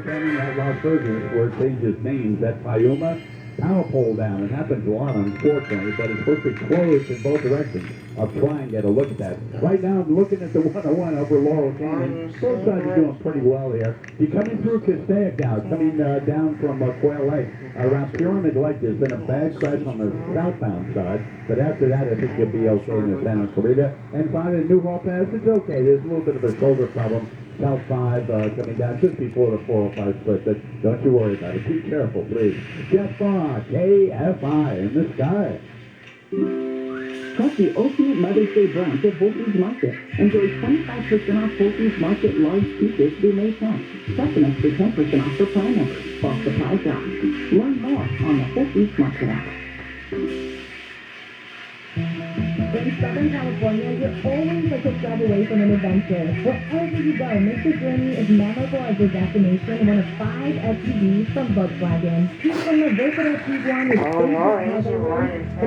Standing at Las Vegas where it changes names at Payuma, power pole down. It happens a lot, unfortunately, but it's supposed to be closed in both directions. I'll try and get a look at that. Right now, I'm looking at the 101 over Laurel Canyon. Both sides are doing pretty well here. You're coming through Castaic now, coming down from Quail Lake. Around Pyramid Lake, there's been a bad crash on the southbound side, but after that, I think you'll be okay in the Santa Clarita. And finally, New Hall Pass, it's okay. There's a little bit of a shoulder problem. South 5 coming down just before the 405 split, but don't you worry about it. Be careful, please. Jeff Barr, KFI in the sky. Catch the ultimate Mother's Day brunch at Whole Foods Market. Enjoy 25% off Whole Foods Market large pieces through May 10th. Plus an extra 10% off for Prime members, plus supply drop. Learn more on the Whole Foods Market app. In Southern California, you're always a quick drive away from an adventure. Wherever you go, make the journey as memorable as your destination in one of 5 SUVs from Volkswagen. Choose from the versatile Tiguan with the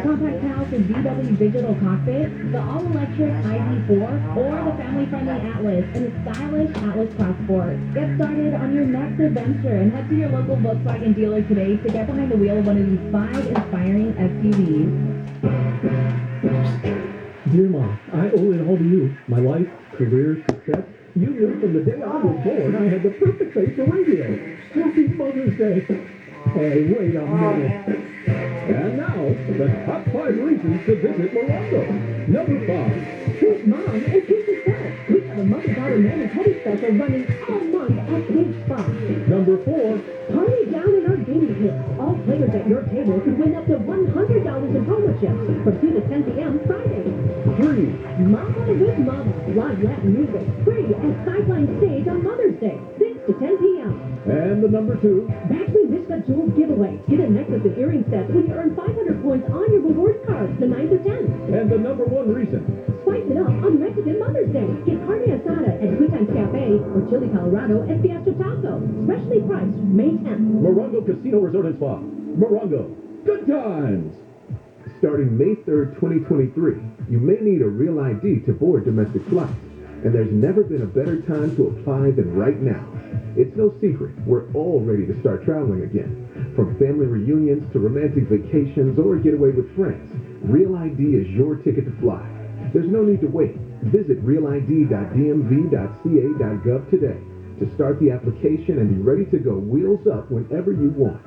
compact house with VW digital cockpit, the all-electric ID4, or the family-friendly Atlas and the stylish Atlas Cross Sport. Get started on your next adventure and head to your local Volkswagen dealer today to get behind the wheel of one of these 5 inspiring SUVs. Dear Mom, I owe it all to you. My life, career, success. You knew from the day I was born I had the perfect face for radio. Happy Mother's Day. Hey, wait a minute. And now, the top 5 reasons to visit Morongo. Number 5. Choose Mom and choose yourself. We have a mother-daughter man and teddy special running all month at Page Spa. Number 4. Party down in our gaming pit. All players at your table could win up to $100 in promo chips from 2 to 10 p.m. Friday. 3. Mama with Mama. Live Latin music. Free at Skyline Stage on Mother's Day. 6 to 10 p.m. And the number 2. Baxley Vista Jewels giveaway. Get a necklace and earring set when you earn 500 points on your rewards card the 9th or 10th. And the number 1 reason. Spice it up on Mexican Mother's Day. Get carne asada at Good Times Cafe or Chili Colorado at Fiesta Taco. Specially priced May 10th. Morongo Casino Resort and Spa. Morongo. Good times. Starting May 3rd, 2023, you may need a real ID to board domestic flights. And there's never been a better time to apply than right now. It's no secret, we're all ready to start traveling again. From family reunions to romantic vacations or a getaway with friends, Real ID is your ticket to fly. There's no need to wait. Visit realid.dmv.ca.gov today to start the application and be ready to go wheels up whenever you want.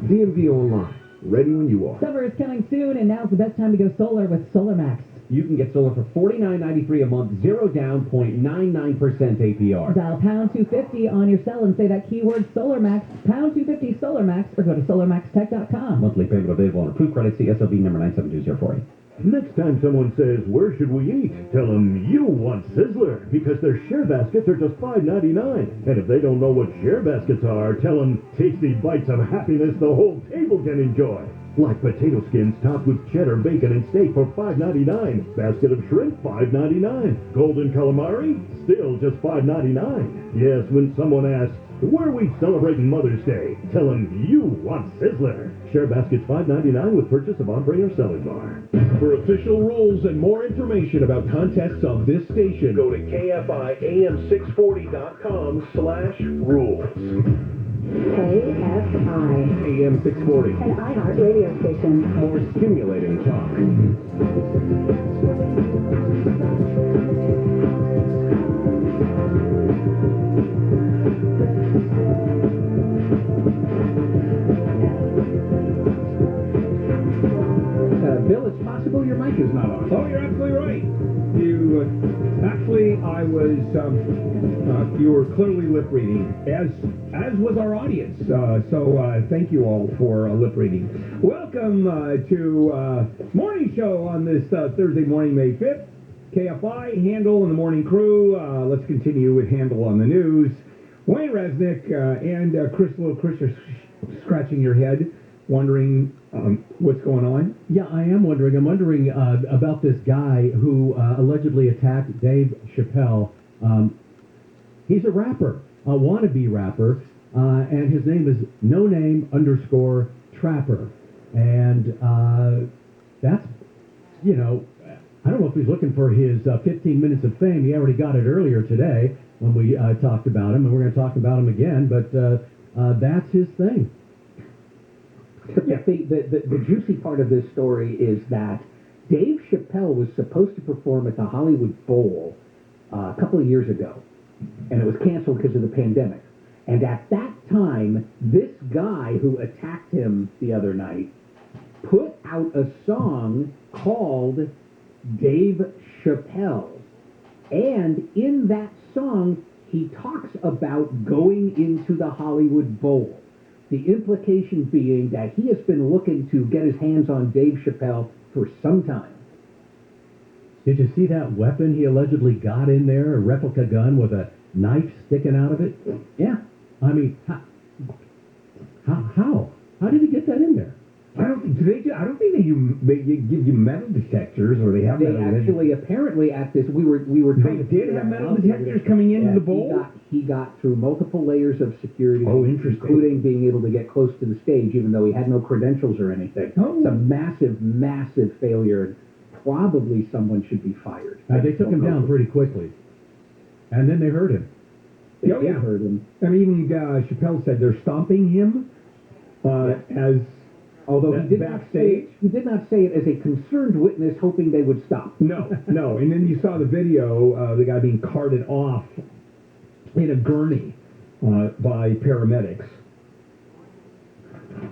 DMV Online, ready when you are. Summer is coming soon, and now's the best time to go solar with Solar Max. You can get solar for $49.93 a month, 0 down, 0.99% APR. Dial pound 250 on your cell and say that keyword Solar Max, pound 250 Solar Max, or go to solarmaxtech.com. Monthly payment available on approved credit. See SOB number 97204. Next time someone says, "Where should we eat?" tell them you want Sizzler, because their share baskets are just $5.99. And if they don't know what share baskets are, tell them tasty bites of happiness the whole table can enjoy. Like potato skins topped with cheddar, bacon, and steak for $5.99. Basket of shrimp, $5.99. Golden calamari, still just $5.99. Yes, when someone asks, "Where are we celebrating Mother's Day?" tell them you want Sizzler. Share baskets $5.99 with purchase of entree or salad bar. For official rules and more information about contests on this station, go to KFIAM640.com/rules. KFI, AM 640. an iHeart radio station. More stimulating talk. Bill, it's possible your mic is not on. Oh, you're absolutely right. You were clearly lip reading, as was our audience. So thank you all for lip reading. Welcome to morning show on this Thursday morning, May 5th. KFI, Handel and the morning crew. Let's continue with Handel on the news. Wayne Resnick and Chris are scratching your head, wondering what's going on. Yeah, I am wondering. I'm wondering about this guy who allegedly attacked Dave Chappelle. He's a rapper, a wannabe rapper, and his name is _Trapper. And that's, I don't know if he's looking for his 15 minutes of fame. He already got it earlier today when we talked about him, and we're going to talk about him again. But that's his thing. Yeah, the juicy part of this story is that Dave Chappelle was supposed to perform at the Hollywood Bowl a couple of years ago, and it was canceled because of the pandemic. And at that time, this guy who attacked him the other night put out a song called Dave Chappelle. And in that song, he talks about going into the Hollywood Bowl. The implication being that he has been looking to get his hands on Dave Chappelle for some time. Did you see that weapon he allegedly got in there, a replica gun with a knife sticking out of it? Yeah. I mean, how? How did he get that in there? I don't think they give you metal detectors, or they have They metal actually, apparently, at this, we were They trying to did figure have that metal out. detectors coming into Yeah, the bowl? He got through multiple layers of security, Oh, interesting. including being able to get close to the stage, even though he had no credentials or anything. Oh. It's a massive, massive failure, and probably someone should be fired. They took him down pretty quickly, and then they hurt him. They Oh, yeah. hurt him. I mean, Chappelle said they're stomping him as Although that he did not say it as a concerned witness, hoping they would stop. no. And then you saw the video of the guy being carted off in a gurney by paramedics.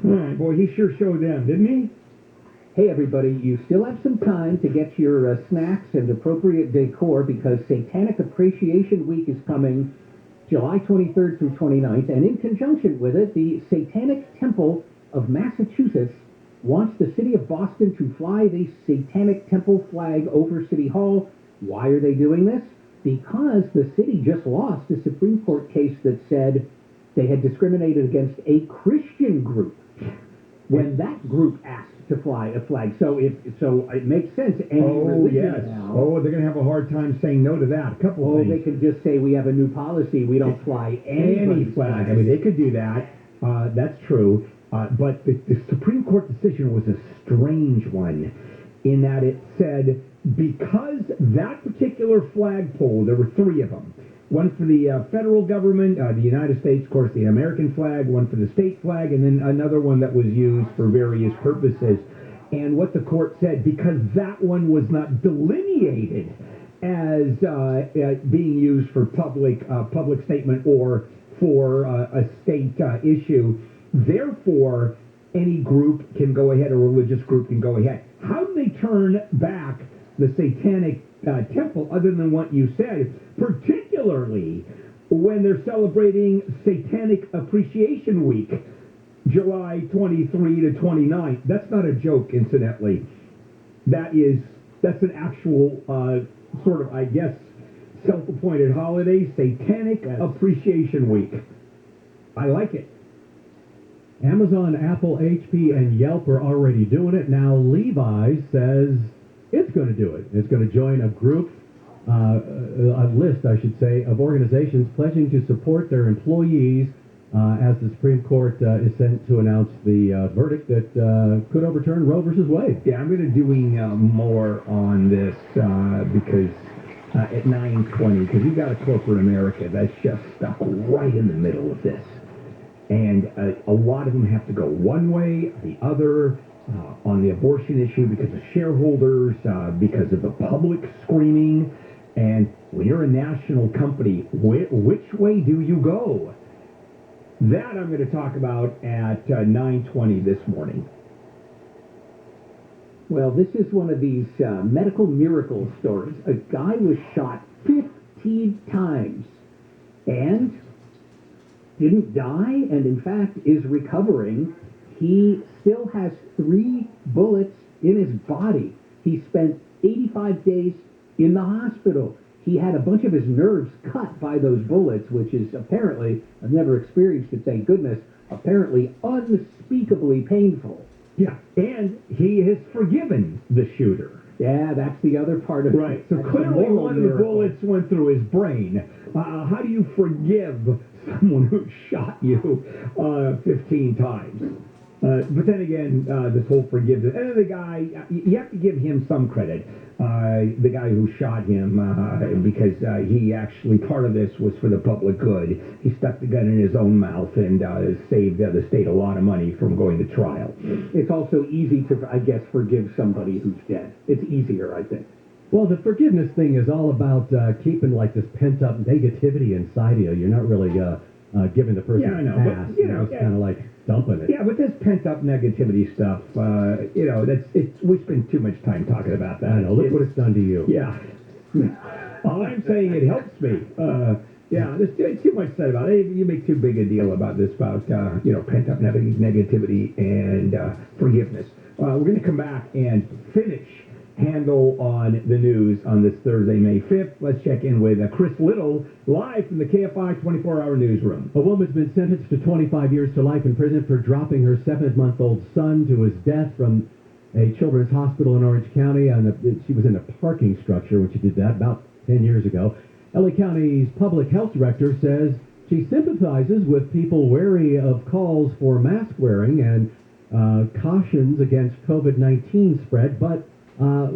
All right, boy, he sure showed them, didn't he? Hey, everybody, you still have some time to get your snacks and appropriate decor because Satanic Appreciation Week is coming July 23rd through 29th, and in conjunction with it, the Satanic Temple of Massachusetts wants the city of Boston to fly the Satanic Temple flag over City Hall. Why are they doing this? Because the city just lost a Supreme Court case that said they had discriminated against a Christian group when that group asked to fly a flag. So it makes sense. Any religion now. Oh, they're going to have a hard time saying no to that. A couple of things. They could just say we have a new policy. We don't fly any flag. I mean, they could do that. That's true. But the Supreme Court decision was a strange one in that it said because that particular flagpole, there were three of them. One for the federal government, the United States, of course, the American flag, one for the state flag, and then another one that was used for various purposes. And what the court said, because that one was not delineated as being used for public statement or for a state issue, therefore, any group can go ahead, a religious group can go ahead. How do they turn back the Satanic Temple other than what you said, particularly when they're celebrating Satanic Appreciation Week, July 23 to 29? That's not a joke, incidentally. That's an actual sort of, I guess, self-appointed holiday, Satanic Appreciation Week. I like it. Amazon, Apple, HP, and Yelp are already doing it. Now Levi's says it's going to do it. It's going to join a group, a list, I should say, of organizations pledging to support their employees as the Supreme Court is sent to announce the verdict that could overturn Roe versus Wade. Yeah, I'm going to be doing more on this because at 9:20, because you've got a corporate America that's just stuck right in the middle of this. And a lot of them have to go one way, the other, on the abortion issue because of shareholders, because of the public screaming. And when you're a national company, which way do you go? That I'm going to talk about at 9:20 this morning. Well, this is one of these medical miracle stories. A guy was shot 15 times and didn't die, and in fact is recovering. He still has 3 bullets in his body. He spent 85 days in the hospital. He had a bunch of his nerves cut by those bullets, which is apparently, I've never experienced it, thank goodness, apparently unspeakably painful. Yeah, and he has forgiven the shooter. Yeah, that's the other part of it. Right, so clearly one of the bullets went through his brain. How do you forgive someone who shot you 15 times? But then again, this whole forgiveness, and then the guy, you have to give him some credit. The guy who shot him, because he actually, part of this was for the public good. He stuck the gun in his own mouth and saved the state a lot of money from going to trial. It's also easy to, I guess, forgive somebody who's dead. It's easier, I think. Well, the forgiveness thing is all about keeping like this pent-up negativity inside you. You're not really giving the person Yeah, I know, a but, pass. you know, It's kind of like dumping it. Yeah, but this pent-up negativity stuff, we spend too much time talking about that. I know. Look what it's done to you. Yeah. All I'm saying, it helps me. There's too much said about it. You make too big a deal about this, about pent-up negativity and forgiveness. We're going to come back and finish handle on the news on this Thursday, May 5th. Let's check in with Chris Little, live from the KFI 24-hour newsroom. A woman's been sentenced to 25 years to life in prison for dropping her 7-month-old son to his death from a children's hospital in Orange County. She was in a parking structure when she did that about 10 years ago. LA County's public health director says she sympathizes with people wary of calls for mask wearing and cautions against COVID-19 spread, but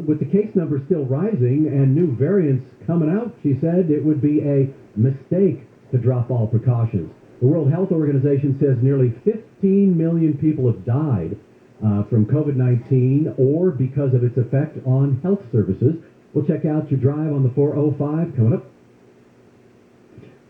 with the case numbers still rising and new variants coming out, she said it would be a mistake to drop all precautions. The World Health Organization says nearly 15 million people have died from COVID-19 or because of its effect on health services. We'll check out your drive on the 405 coming up.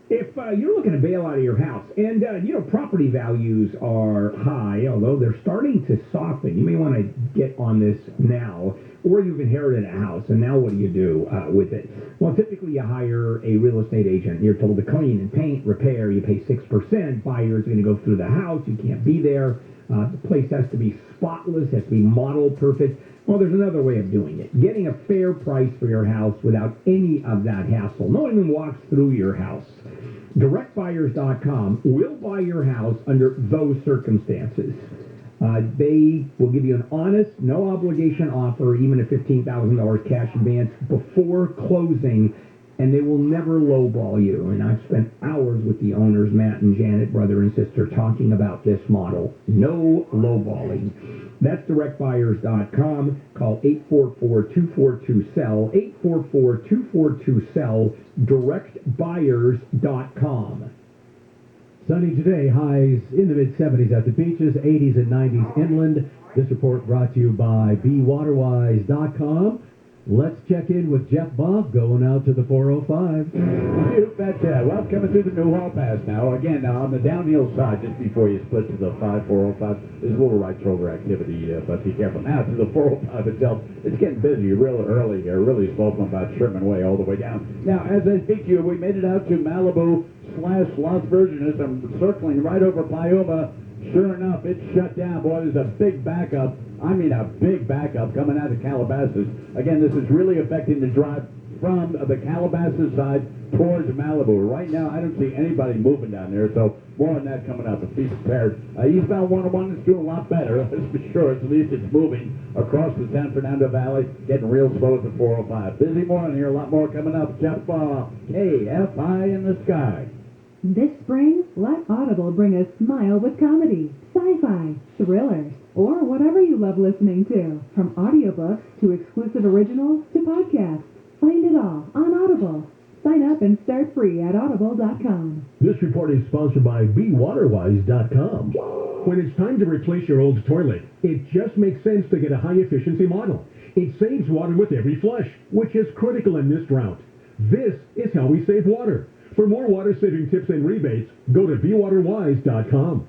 If you're looking to bail out of your house, and property values are high, although they're starting to soften, you may want to get on this now. Or you've inherited a house, and now what do you do with it? Well, typically you hire a real estate agent. You're told to clean and paint, repair. You pay 6%. Buyer's going to go through the house. You can't be there. The place has to be spotless, has to be model perfect. Well, there's another way of doing it. Getting a fair price for your house without any of that hassle. No one even walks through your house. DirectBuyers.com will buy your house under those circumstances. They will give you an honest, no obligation offer, even a $15,000 cash advance before closing, and they will never lowball you. And I've spent hours with the owners, Matt and Janet, brother and sister, talking about this model. No lowballing. That's directbuyers.com. Call 844-242-SELL, 844-242-SELL, directbuyers.com. Sunny today, highs in the mid-70s at the beaches, 80s and 90s inland. This report brought to you by BeWaterwise.com. Let's check in with Jeff Bob going out to the 405. You betcha. Well, coming through the new hall pass now. Again, on the downhill side, just before you split to the 405, there's a little right shoulder activity, but be careful. Now to the 405 itself, it's getting busy real early here, really slow from about Sherman Way all the way down. Now, as I speak to you, we made it out to Malibu/Las Virgenes. I'm circling right over Payoma. Sure enough, it's shut down. Boy, there's a big backup. I mean, a big backup coming out of Calabasas. Again, this is really affecting the drive from the Calabasas side towards Malibu. Right now, I don't see anybody moving down there, so more on that coming up. But be prepared. Eastbound 101 is doing a lot better, that's for sure. At least it's moving across the San Fernando Valley, getting real slow at the 405. Busy morning here, a lot more coming up. Jeff KFI in the sky. This spring, let Audible bring a smile with comedy, sci-fi, thrillers, or whatever you love listening to. From audiobooks to exclusive originals to podcasts. Find it all on Audible. Sign up and start free at audible.com. This report is sponsored by BeWaterwise.com. When it's time to replace your old toilet, it just makes sense to get a high-efficiency model. It saves water with every flush, which is critical in this drought. This is how we save water. For more water-saving tips and rebates, go to BeWaterwise.com.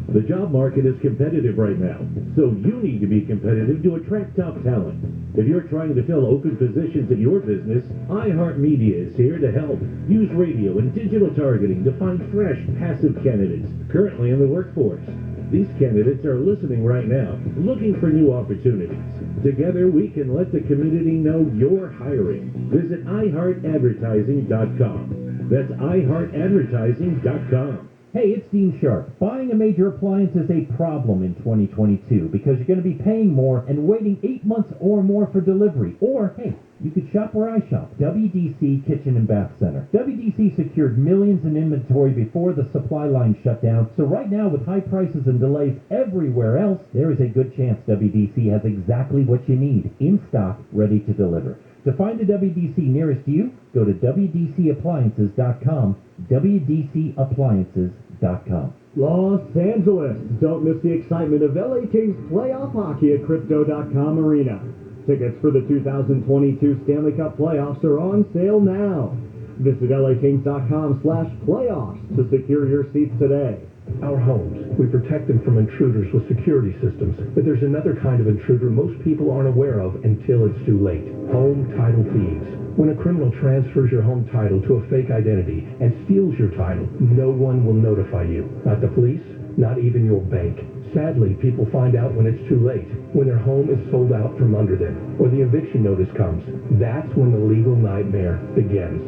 The job market is competitive right now, so you need to be competitive to attract top talent. If you're trying to fill open positions in your business, iHeartMedia is here to help. Use radio and digital targeting to find fresh, passive candidates currently in the workforce. These candidates are listening right now, looking for new opportunities. Together, we can let the community know you're hiring. Visit iHeartAdvertising.com. That's iHeartAdvertising.com. Hey, it's Dean Sharp. Buying a major appliance is a problem in 2022 because you're going to be paying more and waiting 8 months or more for delivery. Or, hey, you could shop where I shop, WDC Kitchen and Bath Center. WDC secured millions in inventory before the supply line shut down, so right now with high prices and delays everywhere else, there is a good chance WDC has exactly what you need, in stock, ready to deliver. To find a WDC nearest you, go to WDCappliances.com, WDCappliances.com. Los Angeles. Don't miss the excitement of LA Kings playoff hockey at Crypto.com Arena. Tickets for the 2022 Stanley Cup playoffs are on sale now. Visit LAKings.com/playoffs to secure your seats today. Our homes, we protect them from intruders with security systems, but there's another kind of intruder most people aren't aware of until it's too late. Home title thieves. When a criminal transfers your home title to a fake identity and steals your title, no one will notify you. Not the police, not even your bank. Sadly, people find out when it's too late, when their home is sold out from under them, or the eviction notice comes. That's when the legal nightmare begins.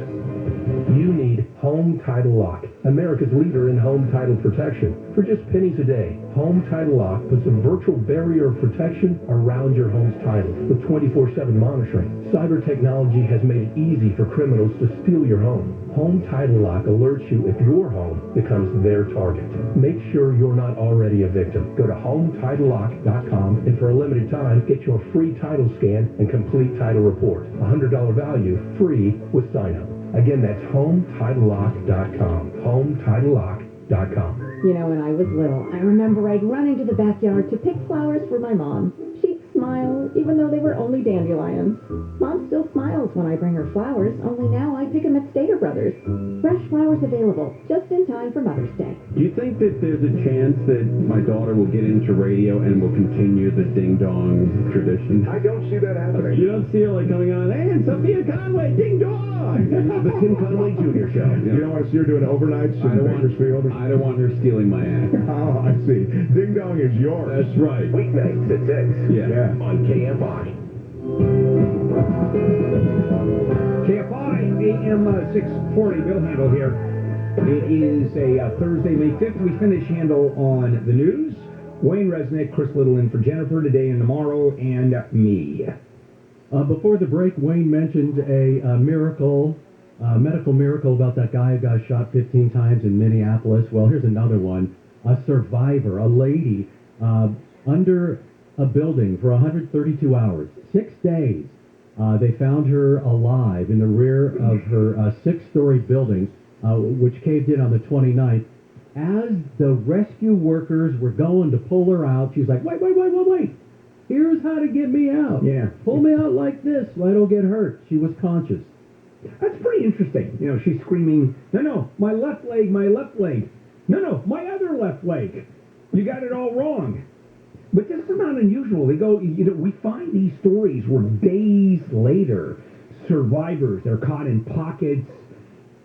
You need Home Title Lock, America's leader in home title protection. For just pennies a day, Home Title Lock puts a virtual barrier of protection around your home's title with 24/7 monitoring. Cyber technology has made it easy for criminals to steal your home. Home Title Lock alerts you if your home becomes their target. Make sure you're not already a victim. Go to HomeTitleLock.com and for a limited time, get your free title scan and complete title report. $100 value, free with sign-up. Again, that's HomeTitleLock.com. HomeTitleLock.com. You know, when I was little, I remember I'd run into the backyard to pick flowers for my mom. She'd smile, even though they were only dandelions. Mom still smiles when I bring her flowers, only now I pick them at Stater Brothers. Fresh flowers available, just in time for Mother's Day. Do you think that there's a chance that my daughter will get into radio and will continue the ding-dong tradition? I don't see that happening. You don't see her like coming on, hey, it's Sophia Conway, ding-dong! The Tim Conway Jr. Show. You don't want to see her doing overnights in Bakersfield? I don't want her stealing my act. Oh, I see. Ding Dong is yours. That's right. Weeknights at 6. Yeah. On KFI. KFI AM 640, Bill Handel here. It is a Thursday, May 5th. We finish Handel on the news. Wayne Resnick, Chris Little in for Jennifer today and tomorrow, and me. Before the break, Wayne mentioned a medical miracle about that guy who got shot 15 times in Minneapolis. Well, here's another one. A survivor, a lady, under a building for 132 hours, 6 days. They found her alive in the rear of her 6-story building, which caved in on the 29th. As the rescue workers were going to pull her out, she's like, wait. Here's how to get me out. Yeah. Pull me out like this so I don't get hurt. She was conscious. That's pretty interesting. You know, she's screaming, no, my left leg. No, my other left leg. You got it all wrong. But this is not unusual. They go, we find these stories where days later, survivors, they're caught in pockets,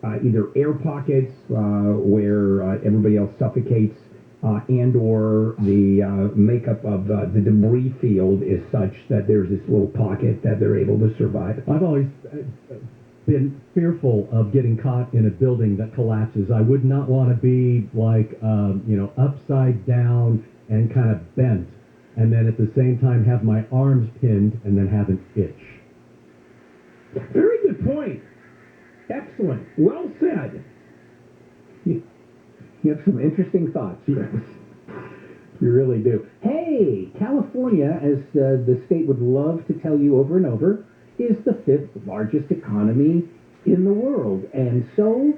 either air pockets where everybody else suffocates, and or the makeup of the debris field is such that there's this little pocket that they're able to survive. I've always been fearful of getting caught in a building that collapses. I would not want to be like, upside down and kind of bent, and then at the same time have my arms pinned and then have an itch. Very good point. Excellent. Well said. You have some interesting thoughts, Chris. You really do. Hey, California, as the state would love to tell you over and over, is the 5th largest economy in the world. And so,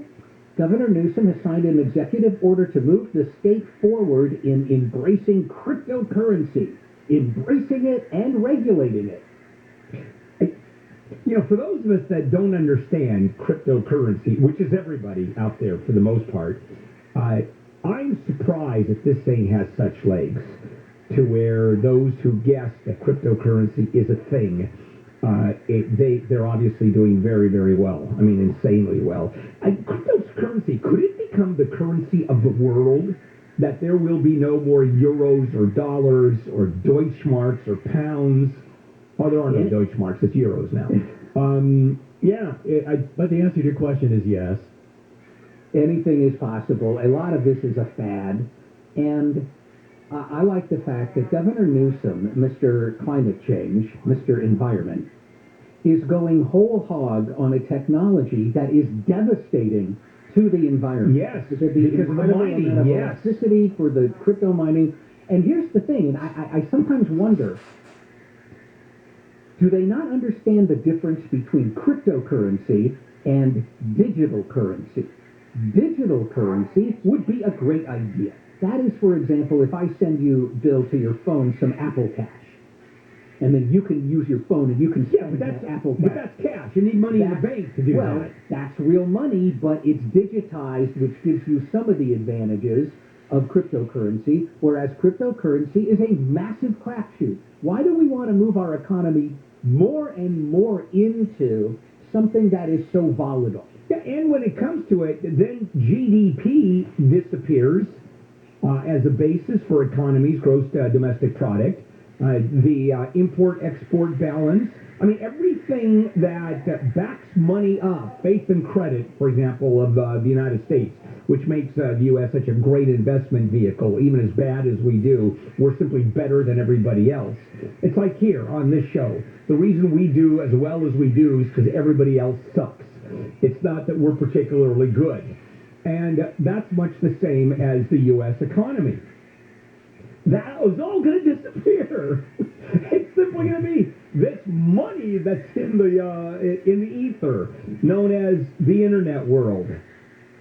Governor Newsom has signed an executive order to move the state forward in embracing cryptocurrency, embracing it and regulating it. For those of us that don't understand cryptocurrency, which is everybody out there for the most part, I'm surprised that this thing has such legs to where those who guess that cryptocurrency is a thing, they're obviously doing very, very well. I mean, insanely well. Cryptocurrency, could it become the currency of the world? That there will be no more euros or dollars or Deutschmarks or pounds? Oh, there are no Deutschmarks. It's euros now. But the answer to your question is yes. anything is possible. A lot of this is a fad. And I like the fact that Governor Newsom, Mr. Climate Change, Mr. Environment, is going whole hog on a technology that is devastating to the environment. Yes, because of the mining, amount of yes. electricity for the crypto mining. And here's the thing, and I sometimes wonder, do they not understand the difference between cryptocurrency and digital currency? Digital currency would be a great idea. That is, for example, if I send you, Bill, to your phone some Apple Cash, and then you can use your phone and you can spend that Apple Cash. But that's cash. You need money in the bank to do well, that. That's real money, but it's digitized, which gives you some of the advantages of cryptocurrency, whereas cryptocurrency is a massive crapshoot. Why do we want to move our economy more and more into something that is so volatile? Yeah, and when it comes to it, then GDP disappears as a basis for economies, gross domestic product, the import-export balance. I mean, everything that backs money up, faith and credit, for example, of the United States, which makes the U.S. such a great investment vehicle. Even as bad as we do, we're simply better than everybody else. It's like here on this show. The reason we do as well as we do is because everybody else sucks. It's not that we're particularly good. And that's much the same as the U.S. economy. That is all going to disappear. It's simply going to be this money that's in the ether, known as the internet world.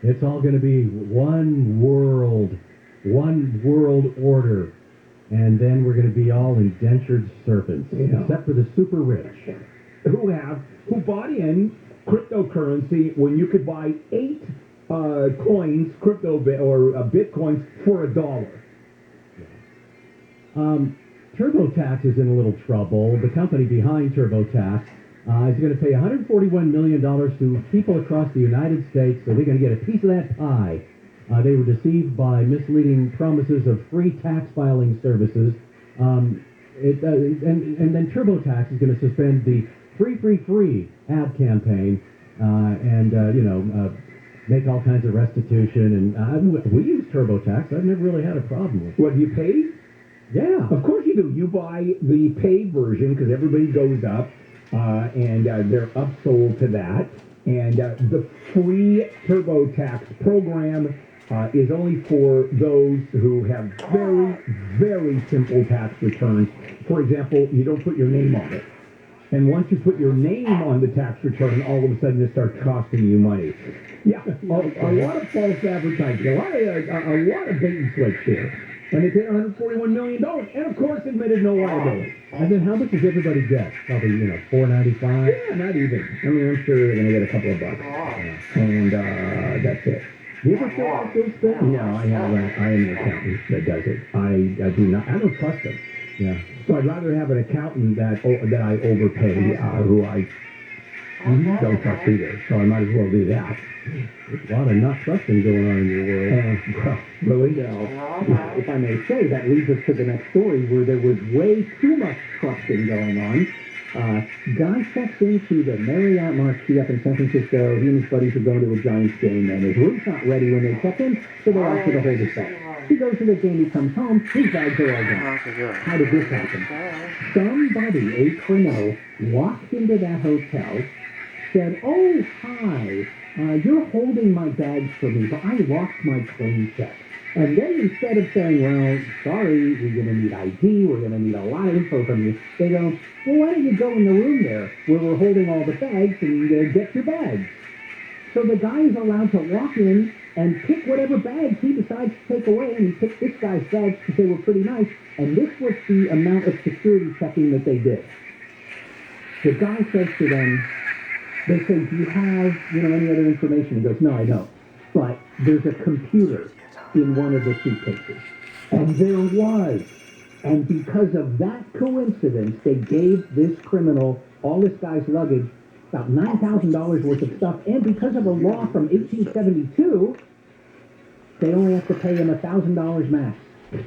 It's all going to be one world order, and then we're going to be all indentured servants, except for the super rich, who bought in cryptocurrency when you could buy 8 coins, bitcoins for $1. TurboTax is in a little trouble. The company behind TurboTax is going to pay $141 million to people across the United States, so they're going to get a piece of that pie. They were deceived by misleading promises of free tax filing services. And then TurboTax is going to suspend the free ad campaign and make all kinds of restitution. And we use TurboTax. I've never really had a problem with it. What, do you pay? Yeah. Of course you do. You buy the paid version because everybody goes up, and they're upsold to that. And the free TurboTax program is only for those who have very, very simple tax returns. For example, you don't put your name on it. And once you put your name on the tax return, all of a sudden it starts costing you money. Yeah, a lot of false advertising, a lot of bait and switch here. And they paid $141 million, and of course admitted no liability. And then how much does everybody get? Probably, $4.95? Yeah, not even. I mean, I'm sure they're going to get a couple of bucks. And that's it. You ever fill out those things? No, I am an accountant that does it. I do not. I don't trust them. Yeah. So I'd rather have an accountant that I overpay, who I don't trust either. So I might as well do that. There's a lot of not trusting going on in your world. Really? If I may say, that leads us to the next story where there was way too much trusting going on. Guy checks into the Marriott Marquis up in San Francisco. He and his buddies are going to a Giants game, and his room's not ready when they check in, so they're out to the hold his bag. He goes to the game, he comes home, his bags are all gone. How did this happen? Somebody, a criminal, walked into that hotel, said, "Oh, hi, you're holding my bags for me, but I lost my plane check." And then instead of saying, "Well, sorry, we're going to need ID, we're going to need a lot of info from you," they go, "Well, why don't you go in the room there where we're holding all the bags and get your bags?" So the guy is allowed to walk in and pick whatever bags he decides to take away, and he picked this guy's bags because they were pretty nice, and this was the amount of security checking that they did. The guy says to them, they say, "Do you have, any other information?" He goes, "No, I don't. But there's a computer in one of the suitcases." And there was. And because of that coincidence, they gave this criminal all this guy's luggage, about $9,000 worth of stuff, and because of a law from 1872, they only have to pay him $1,000 max.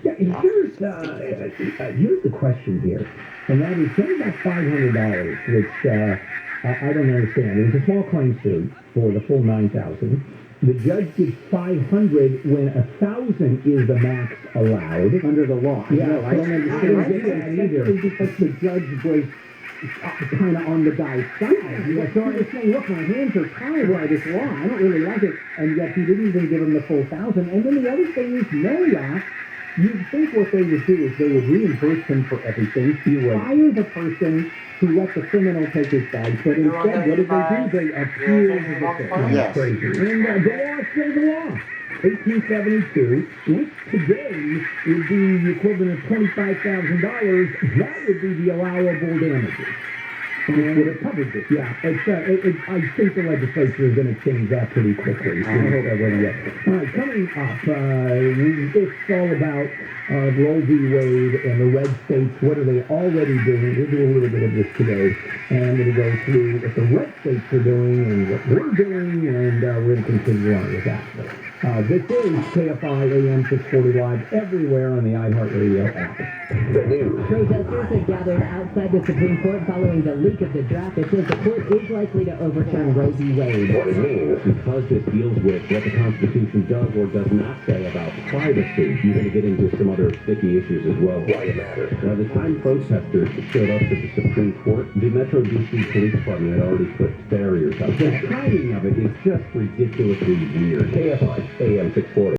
Yeah, here's the question here, and that is, what about $500, which I don't understand. It was a small claim suit for the full $9,000. The judge did 500 when 1,000 is the max allowed. Under the law. Yeah, No, I don't understand I that either. Because the judge was kind of on the guy's side. Yeah, So he was saying, look, my hands are tied by this law. I don't really like it. And yet he didn't even give him the full 1,000. And then the other thing is, no law. You'd think what they would do is they would reimburse him for everything. You would fire the person who let the criminal take his bags, but instead, what did they do? They appealed to the court. Yes. Crazy. And the law is still the law. 1872, which today would be the equivalent of $25,000, that would be the allowable damages. And would have covered this. Yeah, I think the legislature is going to change that pretty quickly. I hope everybody gets it. All right, coming up, it's all about Roe v. Wade and the red states. What are they already doing? We'll do a little bit of this today. And I'm going to go through what the red states are doing and what we're doing, and we're going to continue on with that. This is KFI AM 640 Live everywhere on the iHeartRadio app. The news. Protesters have gathered outside the Supreme Court following the leak of the draft that says the court is likely to overturn Roe v. Wade. What it means, because this deals with what the Constitution does or does not say about privacy, you're going to get into some other sticky issues as well. Why it matters. By the time protesters showed up at the Supreme Court, the Metro D.C. Police Department had already put barriers up. The timing of it is just ridiculously weird. KFI AM 640.